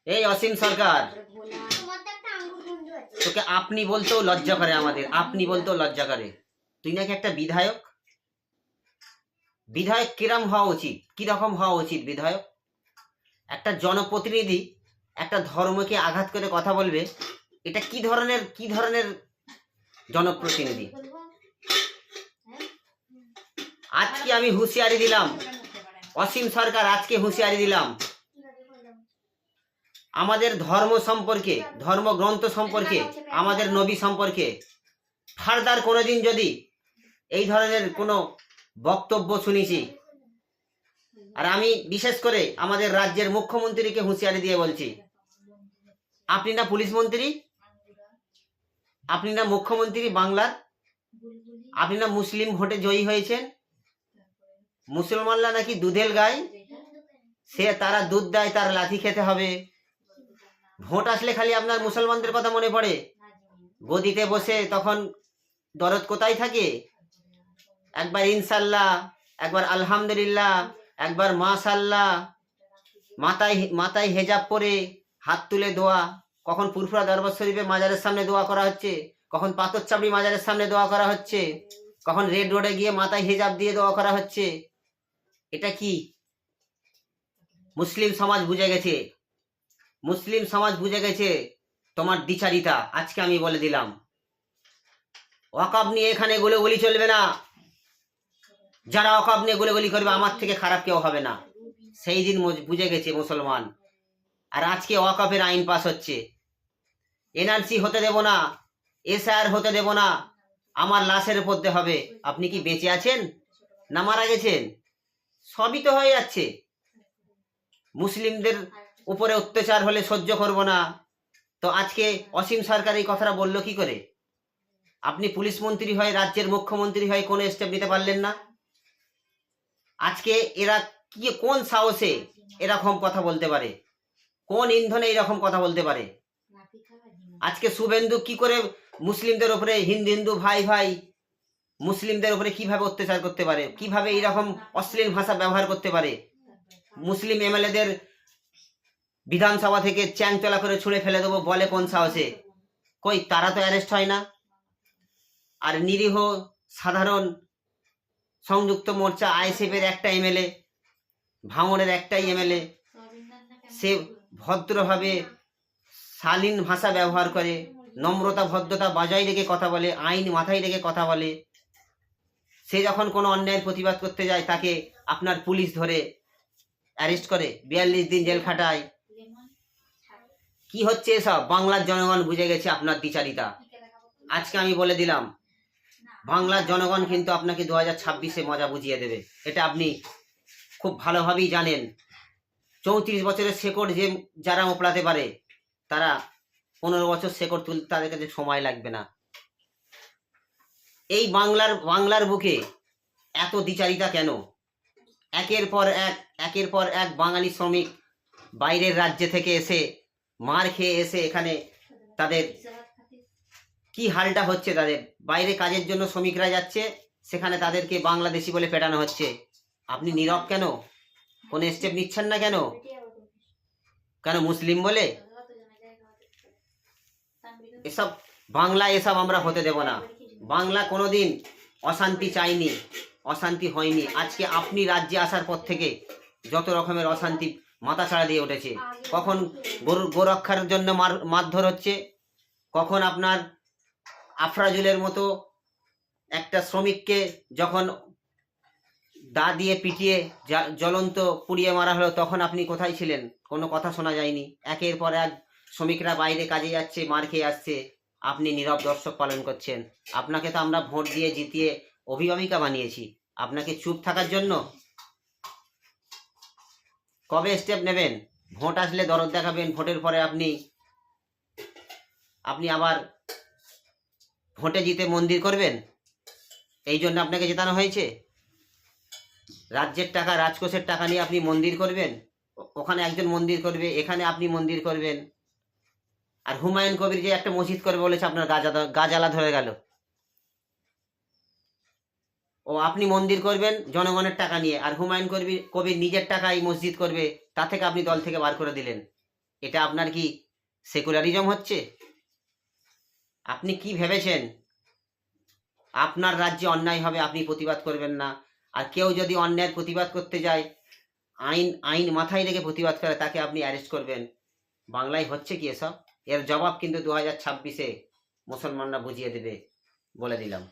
এই অসীম সরকার, তোকে আপনি বলতেও লজ্জা করে, আমাদের আপনি বলতেও লজ্জা করে। তুই নাকি একটা বিধায়ক। বিধায়ক কিরম হওয়া উচিত, কিরকম হওয়া উচিত বিধায়ক? একটা জনপ্রতিনিধি একটা ধর্মকে আঘাত করে কথা বলবে, এটা কি ধরনের জনপ্রতিনিধি? আজকে আমি হুঁশিয়ারি দিলাম, অসীম সরকার আজকে হুঁশিয়ারি দিলাম, আমাদের ধর্ম সম্পর্কে, ধর্মগ্রন্থ সম্পর্কে, আমাদের নবী সম্পর্কে ফার্দার কোনোদিন যদি এই ধরনের কোনো বক্তব্য শুনেছি, আর আমি বিশেষ করে আমাদের রাজ্যের মুখ্যমন্ত্রীকে হুঁশিয়ারি দিয়ে বলছি, আপনি না পুলিশ মন্ত্রী, আপনি না মুখ্যমন্ত্রী বাংলার, আপনি না মুসলিম ভোটে জয়ী হয়েছেন, মুসলমানরা নাকি দুধের গায়, সে তারা দুধ দেয়, তার লাথি খেতে হবে। ভোট আসলে খালি আপনার মুসলমানদের কথা মনে পড়ে, গদিতে বসে তখন দরদ কোথায় থাকে? একবার ইনশাল্লাহ, একবার আলহামদুলিল্লাহ, একবার মাশাল্লাহ, মাথায় হেজাব পরে হাত তুলে দোয়া। কখন ফুরফুরা দরবার শরীফে মাজারের সামনে দোয়া করা হচ্ছে, কখন পাথর চাপড়ি মাজারের সামনে দোয়া করা হচ্ছে, কখন রেড রোডে গিয়ে মাথায় হেজাব দিয়ে দোয়া করা হচ্ছে। এটা কি? মুসলিম সমাজ বুঝে গেছে, মুসলিম সমাজ বুঝে গেছে তোমার দ্বিচারিতা। আজকে আমি বলে দিলাম, ওয়াকফ নিয়ে এখানে গোলাগুলি চলবে না। যারা ওয়াকফ নিয়ে গোলাগুলি করবে আমার থেকে খারাপ কেউ হবে না, সেই দিন বুঝে গেছে মুসলমান। আর আজকে ওয়াকফের আইন পাস হচ্ছে, এনআরসি হতে দেব না, এসআর হতে দেব না, আমার লাশের উপর দিয়ে হবে। আপনি কি বেঁচে আছেন না মারা গেছেন? সবই তো হয়ে যাচ্ছে। মুসলিমদের উপরে অত্যাচার হলে সহ্য করব না, তো আজকে অসীম সরকার এই কথাটা বললো কি করে? আপনি পুলিশ মন্ত্রী হয়ে, রাজ্যের মুখ্যমন্ত্রী হয়ে কোনো স্টেপ নিতে পারলেন না? আজকে এরা কি, কোন সাহসে এরকম কথা বলতে পারে? কোন ইন্ধনে এরকম কথা বলতে পারে? আজকে শুভেন্দু কি করে মুসলিমদের উপরে, হিন্দু হিন্দু ভাই ভাই, মুসলিমদের উপরে কিভাবে অত্যাচার করতে পারে, কিভাবে এইরকম অশ্লীল ভাষা ব্যবহার করতে পারে? মুসলিম এমএলএদের বিধানসভা থেকে চ্যাংচলা করে ছুঁড়ে ফেলে দেবো বলে কোন সাহসে? কই, তারা তো অ্যারেস্ট হয় না। আর নিরীহ সাধারণ সংযুক্ত মোর্চা আইএসএফের একটা এমএলএ, ভাঙড়ের একটাই এমএলএ, সে ভদ্রভাবে শালীন ভাষা ব্যবহার করে, নম্রতা ভদ্রতা বজায় রেখে কথা বলে, আইন মাথায় রেখে কথা বলে। সে যখন কোনো অন্যায়ের প্রতিবাদ করতে যায়, তাকে আপনার পুলিশ ধরে অ্যারেস্ট করে 42 দিন জেল খাটায়। কি হচ্ছে এসব? বাংলার জনগণ বুঝে গেছে আপনার দ্বিচারিতা। আজকে আমি বলে দিলাম, বাংলার জনগণ কিন্তু আপনাকে 2026-এ মজা বুঝিয়ে দেবে, এটা আপনি খুব ভালোভাবেই জানেন। 34 বছরের শেকড় যারা মোপড়াতে পারে, তারা 15 বছর শেকড় তুলতে তাদের কাছে সময় লাগবে না। এই বাংলার বুকে এত দ্বিচারিতা কেন? একের পর এক বাঙালি শ্রমিক বাইরের রাজ্যে থেকে এসে মার খেয়ে এসে এখানে তাদের কি হালটা হচ্ছে, তাদের বাইরে কাজের জন্য শ্রমিকরা যাচ্ছে, সেখানে তাদেরকে বাংলাদেশি বলে পেটানো হচ্ছে। আপনি নীরব কেন? কোনো স্টেপ নিচ্ছেন না কেন? কেন মুসলিম বলে? এসব বাংলা, এসব আমরা হতে দেব না। বাংলা কোনোদিন অশান্তি চাইনি, অশান্তি হয়নি। আজকে আপনি রাজ্যে আসার পর থেকে যত রকমের অশান্তি মাথা ছাড়া দিয়ে উঠেছে। কখন গোরক্ষার জন্য মারধর হচ্ছে, কখন আপনার আফরাজুলের মতো একটা শ্রমিককে যখন দা দিয়ে পিটিয়ে জ্বলন্ত পুড়িয়ে মারা হলো, তখন আপনি কোথায় ছিলেন? কোনো কথা শোনা যায়নি। একের পর এক শ্রমিকরা বাইরে কাজে যাচ্ছে, মার খেয়ে আসছে, আপনি নীরব দর্শক পালন করছেন। আপনাকে তো আমরা ভোট দিয়ে জিতিয়ে অভিভাবিকা বানিয়েছি, আপনাকে চুপ থাকার জন্য? কবে স্টেপ নেবেন? ভোট আসলে দরদ দেখাবেন, ভোটের পরে আপনি আবার ভোটে জিতে মন্দির করবেন? এই জন্য আপনাকে জেতানো হয়েছে? রাজ্যের টাকা, রাজকোষের টাকা নিয়ে আপনি মন্দির করবেন? ওখানে একজন মন্দির করবে, এখানে আপনি মন্দির করবেন। আর হুমায়ুন কবির যে একটা মসজিদ করবে বলেছে, আপনার গাজালা ধরে গেল। ও আপনি মন্দির করবেন জনগণের টাকা নিয়ে, আর হুমায়ুন কবির নিজের টাকায় মসজিদ করবে, তা থেকে আপনি দল থেকে বার করে দিলেন। এটা আপনার কি সেকুলারিজম হচ্ছে? আপনি কি ভেবেছেন আপনার রাজ্যে অন্যায় হবে আপনি প্রতিবাদ করবেন না, আর কেউ যদি অন্যায়ের প্রতিবাদ করতে যায়, আইন মাথায় রেখে প্রতিবাদ করে, তাকে আপনি অ্যারেস্ট করবেন? বাংলায় হচ্ছে কি এসব? এর জবাব কিন্তু 2026-এ মুসলমানরা বুঝিয়ে দেবে, বলে দিলাম।